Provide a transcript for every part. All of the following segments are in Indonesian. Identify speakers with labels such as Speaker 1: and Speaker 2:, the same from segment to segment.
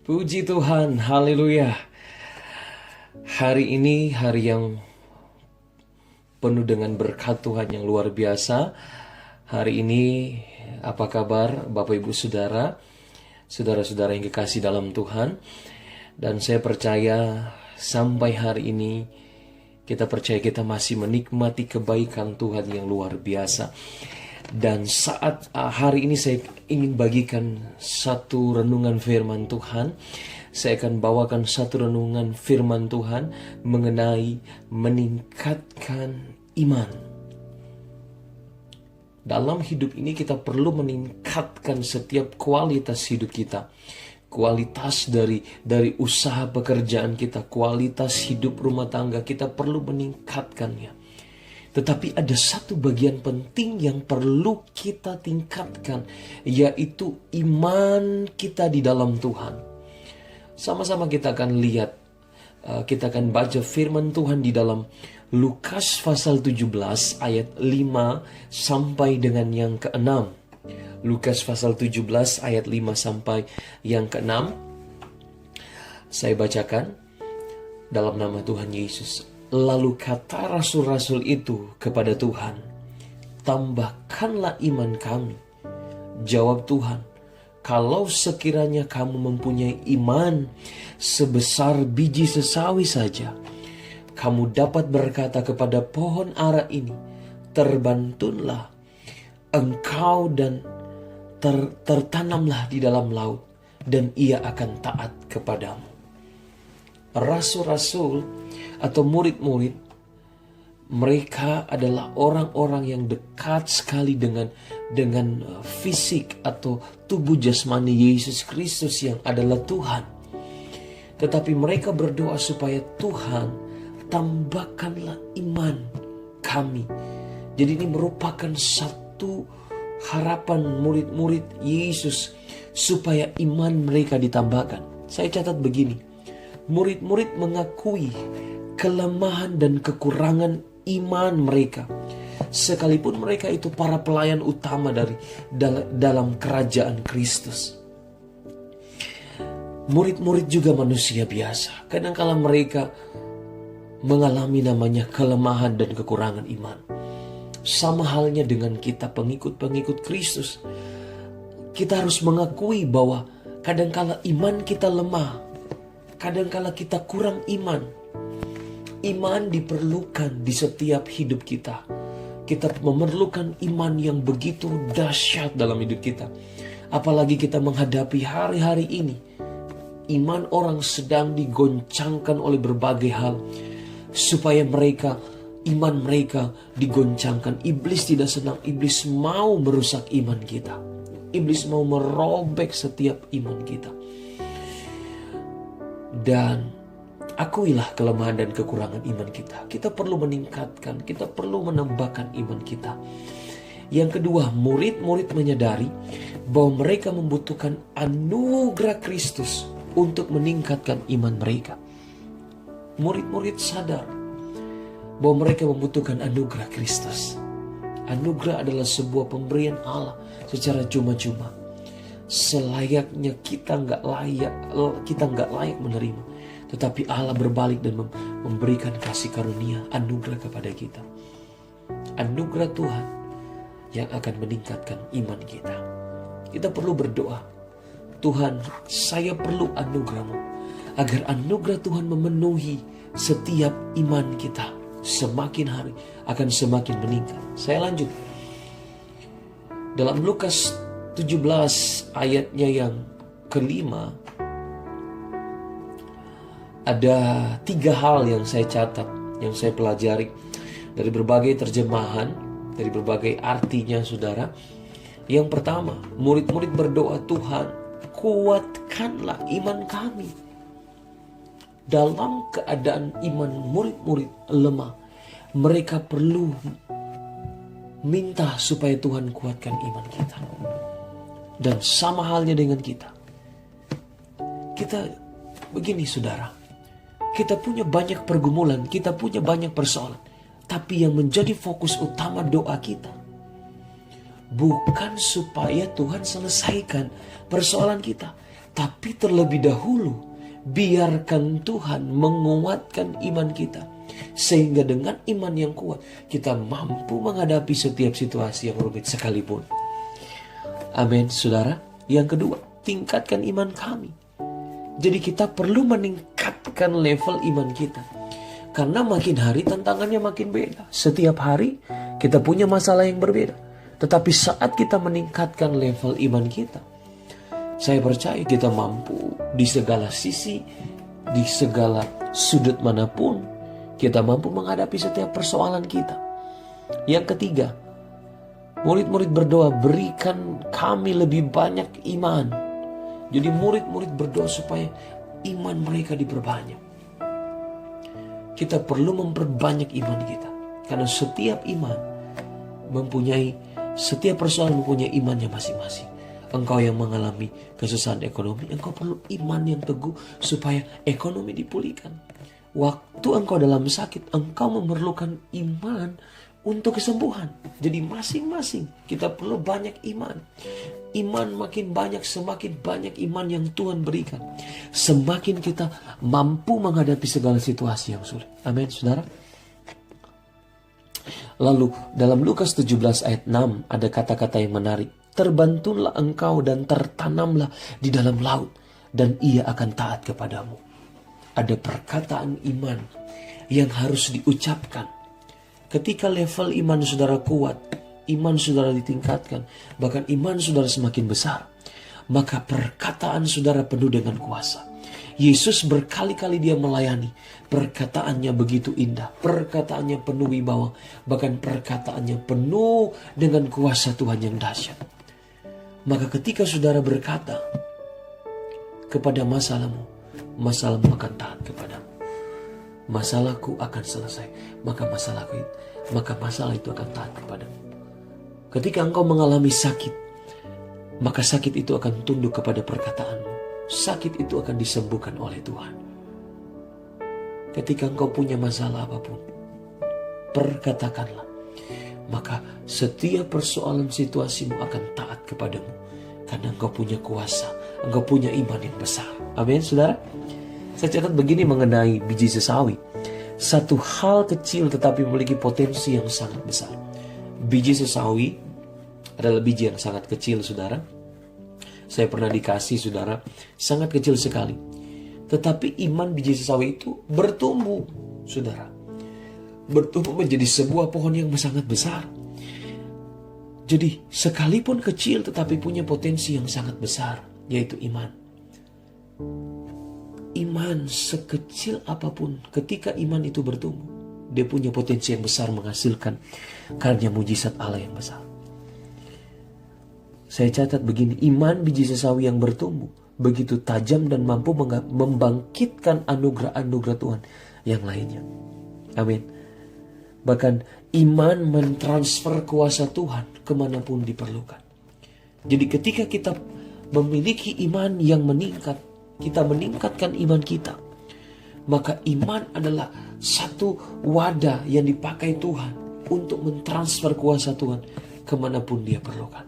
Speaker 1: Puji Tuhan, haleluya. Hari ini hari yang penuh dengan berkat Tuhan yang luar biasa. Hari ini apa kabar Bapak Ibu Saudara, saudara-saudara yang kekasih dalam Tuhan. Dan saya percaya sampai hari ini kita percaya kita masih menikmati kebaikan Tuhan yang luar biasa. Dan saat hari ini saya ingin bagikan satu renungan firman Tuhan. Saya akan bawakan satu renungan firman Tuhan mengenai meningkatkan iman. Dalam hidup ini kita perlu meningkatkan setiap kualitas hidup kita. Kualitas dari usaha pekerjaan kita, kualitas hidup rumah tangga kita perlu meningkatkannya. Tetapi ada satu bagian penting yang perlu kita tingkatkan, yaitu iman kita di dalam Tuhan. Sama-sama kita akan lihat, kita akan baca firman Tuhan di dalam Lukas pasal 17 ayat 5 sampai dengan yang ke-6. Lukas pasal 17 ayat 5 sampai yang ke-6. Saya bacakan dalam nama Tuhan Yesus. Lalu kata rasul-rasul itu kepada Tuhan, "Tambahkanlah iman kami." Jawab Tuhan, "Kalau sekiranya kamu mempunyai iman sebesar biji sesawi saja, kamu dapat berkata kepada pohon ara ini, terbantunlah engkau dan tertanamlah di dalam laut, dan ia akan taat kepadamu." Rasul-rasul atau murid-murid, mereka adalah orang-orang yang dekat sekali dengan fisik atau tubuh jasmani Yesus Kristus yang adalah Tuhan. Tetapi mereka berdoa supaya Tuhan tambahkanlah iman kami. Jadi ini merupakan satu harapan murid-murid Yesus supaya iman mereka ditambahkan. Saya catat begini. Murid-murid mengakui kelemahan dan kekurangan iman mereka, sekalipun mereka itu para pelayan utama dalam kerajaan Kristus. Murid-murid juga manusia biasa. Kadang-kala mereka mengalami namanya kelemahan dan kekurangan iman. Sama halnya dengan kita pengikut-pengikut Kristus. Kita harus mengakui bahwa kadang-kala iman kita lemah. Kadang-kala kita kurang iman. Iman diperlukan di setiap hidup kita. Kita memerlukan iman yang begitu dahsyat dalam hidup kita. Apalagi kita menghadapi hari-hari ini. Iman orang sedang digoncangkan oleh berbagai hal. Supaya iman mereka digoncangkan. Iblis tidak senang. Iblis mau merusak iman kita. Iblis mau merobek setiap iman kita. Dan akuilah kelemahan dan kekurangan iman kita. Kita perlu meningkatkan, kita perlu menambahkan iman kita. Yang kedua, murid-murid menyadari bahwa mereka membutuhkan anugerah Kristus untuk meningkatkan iman mereka. Murid-murid sadar bahwa mereka membutuhkan anugerah Kristus. Anugerah adalah sebuah pemberian Allah secara cuma-cuma. Selayaknya kita nggak layak menerima, tetapi Allah berbalik dan memberikan kasih karunia anugerah kepada kita. Anugerah Tuhan yang akan meningkatkan iman kita. Kita perlu berdoa, Tuhan, saya perlu anugerah-Mu, agar anugerah Tuhan memenuhi setiap iman kita. Semakin hari akan semakin meningkat. Saya lanjut dalam Lukas 17 ayatnya yang kelima. Ada 3 hal yang saya catat, yang saya pelajari dari berbagai terjemahan, dari berbagai artinya saudara. Yang pertama, murid-murid berdoa, "Tuhan, kuatkanlah iman kami." Dalam keadaan iman murid-murid lemah, mereka perlu minta supaya Tuhan kuatkan iman kita. Dan sama halnya dengan kita. Kita begini saudara, kita punya banyak pergumulan, kita punya banyak persoalan. Tapi yang menjadi fokus utama doa kita bukan supaya Tuhan selesaikan persoalan kita, Tapi terlebih dahulu, biarkan Tuhan menguatkan iman kita. Sehingga dengan iman yang kuat, kita mampu menghadapi setiap situasi yang rumit sekalipun. Amin, saudara. Yang kedua, tingkatkan iman kami. Jadi kita perlu meningkatkan level iman kita. Karena makin hari tantangannya makin beda. Setiap hari kita punya masalah yang berbeda. Tetapi saat kita meningkatkan level iman kita, saya percaya kita mampu di segala sisi, di segala sudut manapun, kita mampu menghadapi setiap persoalan kita. Yang ketiga, murid-murid berdoa, berikan kami lebih banyak iman. Jadi murid-murid berdoa supaya iman mereka diperbanyak. Kita perlu memperbanyak iman kita. Karena setiap iman setiap persoalan mempunyai imannya masing-masing. Engkau yang mengalami kesusahan ekonomi, engkau perlu iman yang teguh supaya ekonomi dipulihkan. Waktu engkau dalam sakit, engkau memerlukan iman untuk kesembuhan. Jadi masing-masing kita perlu banyak iman. Iman makin banyak, semakin banyak iman yang Tuhan berikan, semakin kita mampu menghadapi segala situasi yang sulit. Amin, saudara. Lalu dalam Lukas 17 ayat 6 ada kata-kata yang menarik. Terbantunlah engkau dan tertanamlah di dalam laut, dan ia akan taat kepadamu. Ada perkataan iman yang harus diucapkan. Ketika level iman saudara kuat, iman saudara ditingkatkan, bahkan iman saudara semakin besar, maka perkataan saudara penuh dengan kuasa. Yesus berkali-kali dia melayani, perkataannya begitu indah, perkataannya penuh wibawa, bahkan perkataannya penuh dengan kuasa Tuhan yang dahsyat. Maka ketika saudara berkata kepada masalahmu, masalahmu akan taat kepadamu. Masalahku akan selesai, maka masalah itu akan taat kepadamu. Ketika engkau mengalami sakit, maka sakit itu akan tunduk kepada perkataanmu. Sakit itu akan disembuhkan oleh Tuhan. Ketika engkau punya masalah apapun, perkatakanlah, maka setiap persoalan situasimu akan taat kepadamu. Karena engkau punya kuasa, engkau punya iman yang besar. Amin, saudara. Saya catat begini mengenai biji sesawi. Satu hal kecil tetapi memiliki potensi yang sangat besar. Biji sesawi adalah biji yang sangat kecil, saudara. Saya pernah dikasih, saudara, sangat kecil sekali. Tetapi iman biji sesawi itu bertumbuh, saudara. Bertumbuh menjadi sebuah pohon yang sangat besar. Jadi sekalipun kecil tetapi punya potensi yang sangat besar, yaitu iman. Iman sekecil apapun, ketika iman itu bertumbuh, dia punya potensi yang besar menghasilkan karya mujizat Allah yang besar. Saya catat begini, iman biji sesawi yang bertumbuh begitu tajam dan mampu membangkitkan anugerah-anugerah Tuhan yang lainnya. Amin. Bahkan iman mentransfer kuasa Tuhan kemanapun diperlukan. Jadi ketika kita memiliki iman yang meningkat, kita meningkatkan iman kita, maka iman adalah satu wadah yang dipakai Tuhan untuk mentransfer kuasa Tuhan kemanapun dia perlukan.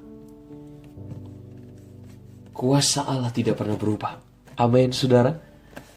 Speaker 1: Kuasa Allah tidak pernah berubah. Amin, saudara.